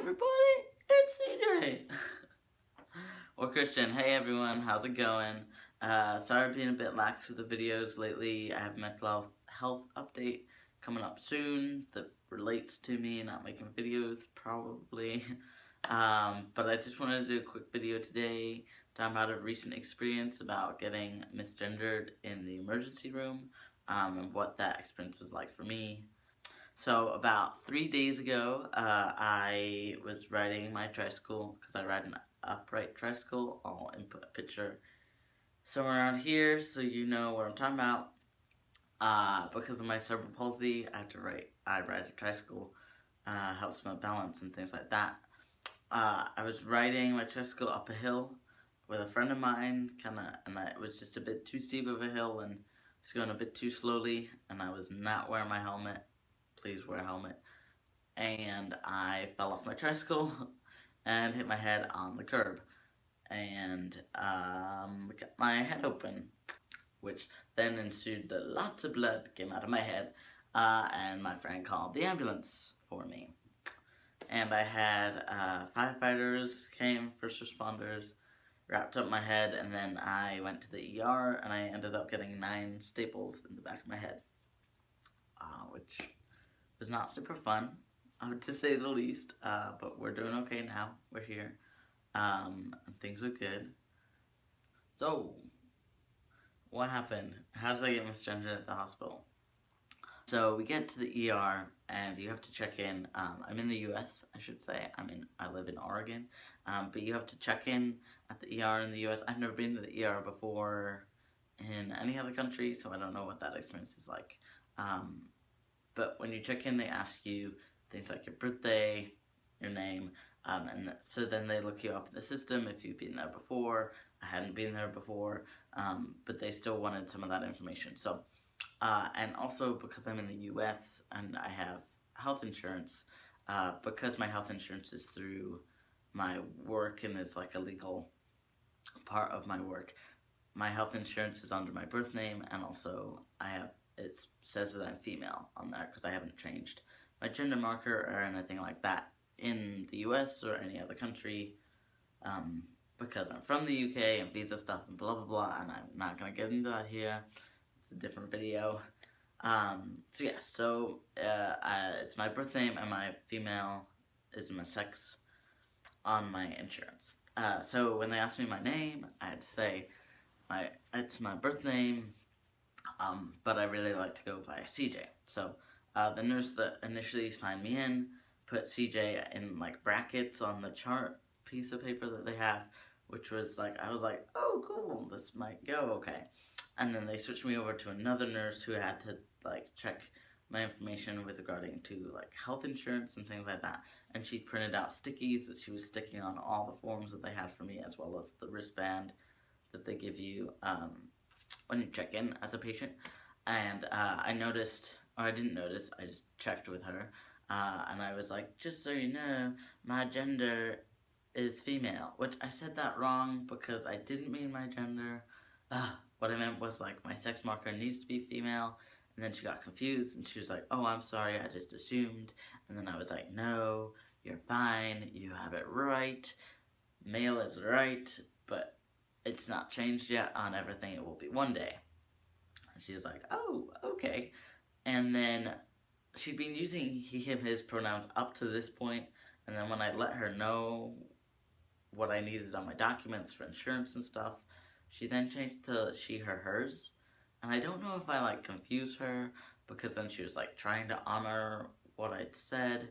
everybody, it's CJ. Or Christian. Hey everyone, how's it going? Sorry for being a bit lax with the videos lately. I have a mental health update coming up soon that relates to me not making videos, probably. But I just wanted to do a quick video today talking about a recent experience about getting misgendered in the emergency room, and what that experience was like for me. So about 3 days ago, I was riding my tricycle, because I ride an upright tricycle. I'll input a picture somewhere around here so you know what I'm talking about. Because of my cerebral palsy, I ride a tricycle, helps my balance and things like that. I was riding my tricycle up a hill with a friend of mine, and it was just a bit too steep of a hill, and I was going a bit too slowly, and I was not wearing my helmet. Please wear a helmet. And I fell off my tricycle and hit my head on the curb, and got my head open, which then ensued that lots of blood came out of my head, and my friend called the ambulance for me. And I had firefighters came, first responders, wrapped up my head, and then I went to the ER, and I ended up getting 9 staples in the back of my head, which was not super fun, to say the least, but we're doing okay now. We're here, and things are good. So, what happened? How did I get misgendered at the hospital? So we get to the ER, and you have to check in. I'm in the US, I should say. I live in Oregon, but you have to check in at the ER in the US. I've never been to the ER before in any other country, so I don't know what that experience is like. But when you check in, they ask you things like your birthday, your name, so then they look you up in the system if you've been there before. I hadn't been there before, but they still wanted some of that information. So, and also because I'm in the US and I have health insurance, because my health insurance is through my work and is like a legal part of my work, my health insurance is under my birth name, and also it says that I'm female on there because I haven't changed my gender marker or anything like that in the US or any other country, because I'm from the UK and visa stuff and blah blah blah, and I'm not going to get into that here. It's a different video. So yeah, it's my birth name and my female is my sex on my insurance. So when they asked me my name, I had to say it's my birth name, but I really like to go by CJ. So the nurse that initially signed me in put CJ in like brackets on the chart piece of paper that they have, which was like, I was like, oh cool, this might go okay. And then they switched me over to another nurse who had to like check my information with regarding to like health insurance and things like that. And she printed out stickies that she was sticking on all the forms that they had for me, as well as the wristband that they give you when you check in as a patient. And I noticed, or I didn't notice, I just checked with her, and I was like, just so you know, my gender is female, which I said that wrong because I didn't mean my gender. What I meant was like my sex marker needs to be female. And then she got confused and she was like, oh, I'm sorry, I just assumed. And then I was like, no, you're fine, you have it right, male is right, but it's not changed yet on everything. It will be one day. And she was like, oh, okay. And then she'd been using he, him, his pronouns up to this point, and then when I let her know what I needed on my documents for insurance and stuff, she then changed to she, her, hers. And I don't know if I like confused her, because then she was like trying to honor what I'd said,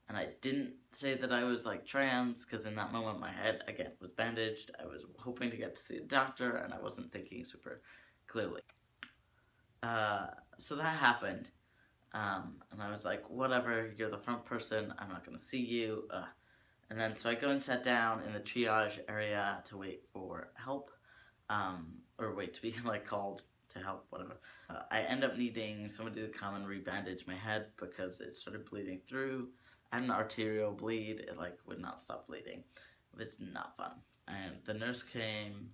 and I didn't say that I was like trans, because in that moment my head again was bandaged. I was hoping to get to see a doctor, and I wasn't thinking super clearly. So that happened, and I was like, whatever, you're the front person, I'm not gonna see you. And then so I go and sat down in the triage area to wait for help, or wait to be like called to help, whatever. I end up needing somebody to come and rebandage my head because it started bleeding through. I had an arterial bleed, it like would not stop bleeding. It was not fun. And the nurse came,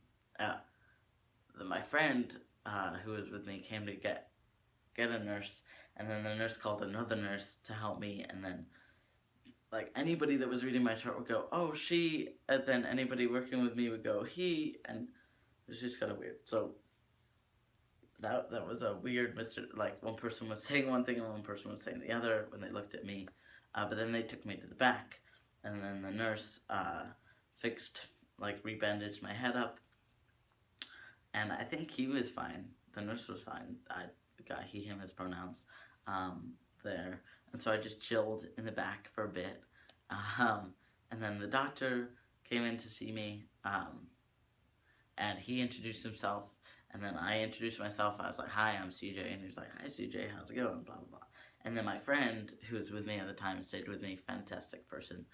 my friend who was with me came to get a nurse, and then the nurse called another nurse to help me, and then like anybody that was reading my chart would go, oh, she, and then anybody working with me would go, he, and it was just kind of weird. So that was a weird like one person was saying one thing and one person was saying the other when they looked at me, but then they took me to the back, and then the nurse fixed, like rebandaged my head up, and I think he was fine. The nurse was fine. I got he, him, his pronouns there, and so I just chilled in the back for a bit, and then the doctor came in to see me, and he introduced himself, and then I introduced myself. I was like, hi, I'm CJ, and he was like, hi, CJ, how's it going, blah, blah, blah. And then my friend, who was with me at the time, stayed with me, fantastic person,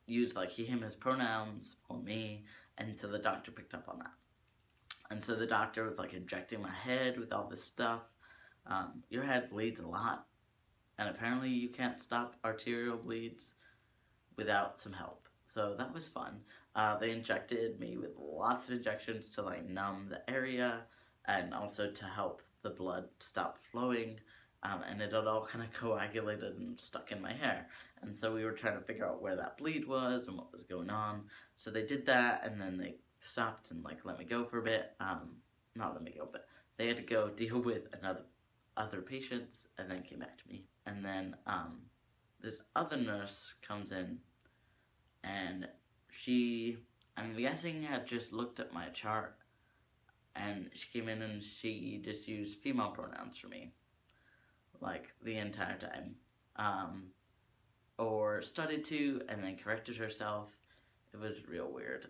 used like he, him, his pronouns for me, and so the doctor picked up on that. And so the doctor was like injecting my head with all this stuff. Your head bleeds a lot, and apparently you can't stop arterial bleeds without some help. So that was fun. They injected me with lots of injections to like numb the area and also to help the blood stop flowing. And it had all kind of coagulated and stuck in my hair. And so we were trying to figure out where that bleed was and what was going on. So they did that, and then they stopped and like let me go for a bit. Not let me go, but they had to go deal with other patients and then came back to me. And then this other nurse comes in, and she, I'm guessing, had just looked at my chart, and she came in and she just used female pronouns for me, like the entire time, or started to and then corrected herself. It was real weird.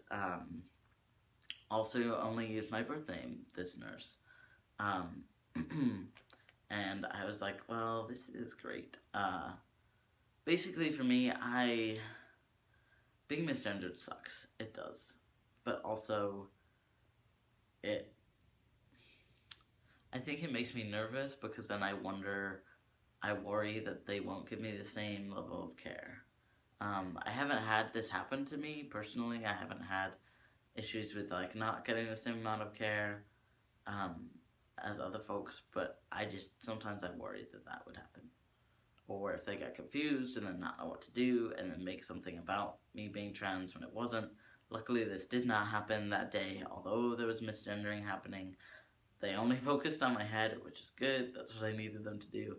Also only used my birth name, this nurse, and I was like, well, this is great. Basically for me, being misgendered sucks. It does. But also, I think it makes me nervous because then I worry that they won't give me the same level of care. I haven't had this happen to me personally. I haven't had issues with like not getting the same amount of care as other folks, but sometimes I worry that would happen. Or if they get confused and then not know what to do and then make something about me being trans when it wasn't. Luckily, this did not happen that day, although there was misgendering happening. They only focused on my head, which is good. That's what I needed them to do.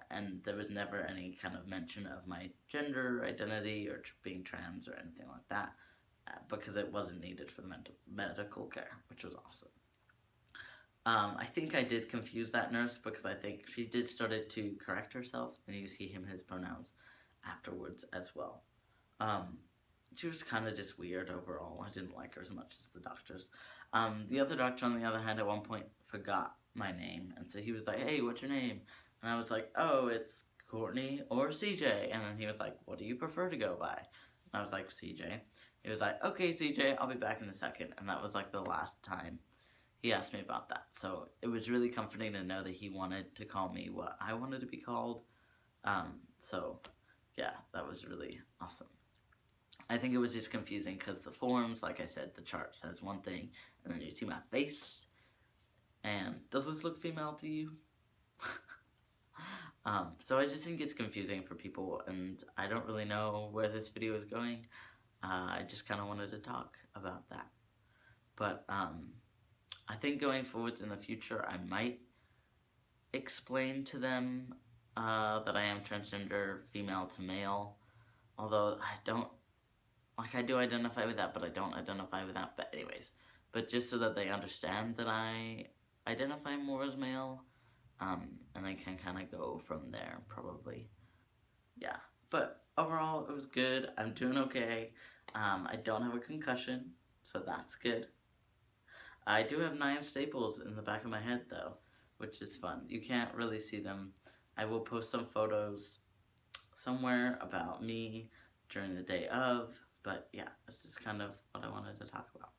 And there was never any kind of mention of my gender identity or being trans or anything like that, because it wasn't needed for the medical care, which was awesome. I think I did confuse that nurse because I think she did started to correct herself and use he, him, his pronouns afterwards as well. She was kind of just weird overall. I didn't like her as much as the doctors. The other doctor, on the other hand, at one point forgot my name, and so he was like, hey, what's your name? And I was like, oh, it's Courtney or CJ. And then he was like, what do you prefer to go by? And I was like, CJ. He was like, okay, CJ, I'll be back in a second. And that was like the last time he asked me about that. So it was really comforting to know that he wanted to call me what I wanted to be called. So yeah, that was really awesome. I think it was just confusing because the forms, like I said, the chart says one thing, and then you see my face, and does this look female to you? So I just think it's confusing for people, and I don't really know where this video is going. I just kind of wanted to talk about that. But I think going forwards in the future, I might explain to them that I am transgender, female to male, although I do identify with that, but I don't identify with that, but anyways. But just so that they understand that I identify more as male, and they can kind of go from there, probably. Yeah, but overall, it was good. I'm doing okay. I don't have a concussion, so that's good. I do have 9 staples in the back of my head, though, which is fun. You can't really see them. I will post some photos somewhere about me during the day of, but yeah, that's just kind of what I wanted to talk about.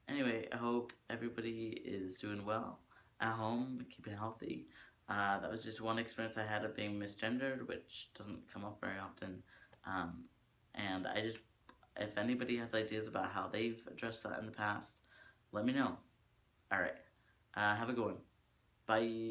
Anyway, I hope everybody is doing well at home, keeping healthy. That was just one experience I had of being misgendered, which doesn't come up very often. And if anybody has ideas about how they've addressed that in the past, let me know. Alright, have a good one. Bye.